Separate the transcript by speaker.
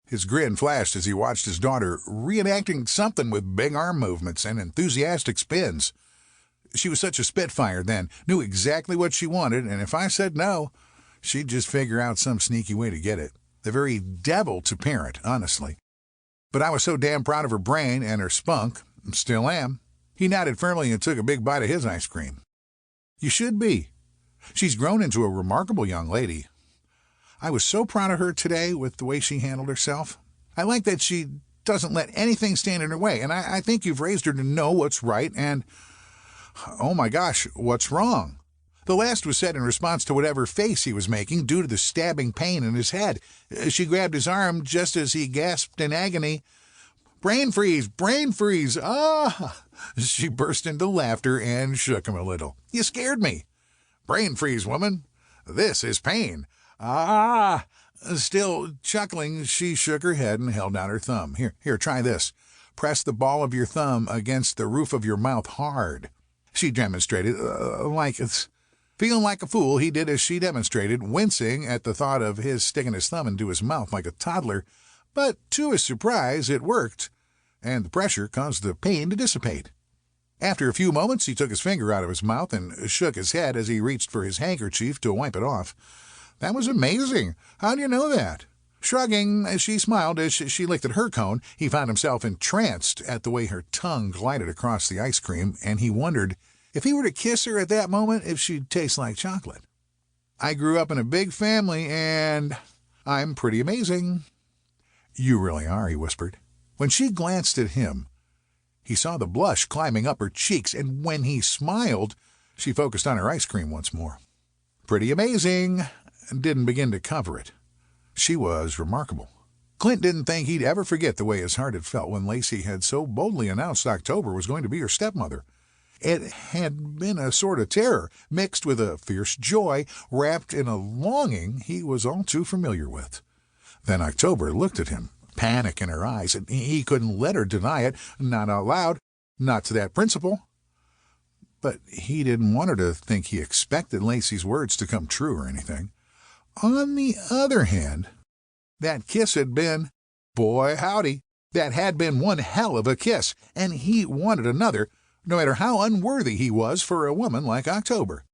Speaker 1: His grin flashed as he watched his daughter reenacting something with big arm movements and enthusiastic spins. She was such a spitfire then, knew exactly what she wanted, and if I said no, she'd just figure out some sneaky way to get it. The very devil to parent, honestly. But I was so damn proud of her brain and her spunk, still am. He nodded firmly and took a big bite of his ice cream. You should be. She's grown into a remarkable young lady. I was so proud of her today with the way she handled herself. I like that she doesn't let anything stand in her way, and I think you've raised her to know what's right and, oh my gosh, what's wrong. The last was said in response to whatever face he was making due to the stabbing pain in his head. She grabbed his arm just as he gasped in agony. Brain freeze! Brain freeze! Ah! She burst into laughter and shook him a little. You scared me. Brain freeze, woman. This is pain. Ah! Still chuckling, she shook her head and held out her thumb. Here, try this. Press the ball of your thumb against the roof of your mouth hard. She demonstrated, like it's... Feeling like a fool, he did as she demonstrated, wincing at the thought of his sticking his thumb into his mouth like a toddler. But to his surprise, it worked, and the pressure caused the pain to dissipate. After a few moments, he took his finger out of his mouth and shook his head as he reached for his handkerchief to wipe it off. That was amazing. How do you know that? Shrugging, she smiled as she licked at her cone. He found himself entranced at the way her tongue glided across the ice cream, and he wondered if he were to kiss her at that moment, if she'd taste like chocolate. I grew up in a big family, and I'm pretty amazing. You really are, he whispered. When she glanced at him, he saw the blush climbing up her cheeks, and when he smiled, she focused on her ice cream once more. Pretty amazing, didn't begin to cover it. She was remarkable. Clint didn't think he'd ever forget the way his heart had felt when Lacey had so boldly announced October was going to be her stepmother. It had been a sort of terror, mixed with a fierce joy, wrapped in a longing he was all too familiar with. Then October looked at him, panic in her eyes, and he couldn't let her deny it, not out loud, not to that principle. But he didn't want her to think he expected Lacey's words to come true or anything. On the other hand, that kiss had been, boy howdy, that had been one hell of a kiss, and he wanted another, no matter how unworthy he was for a woman like October.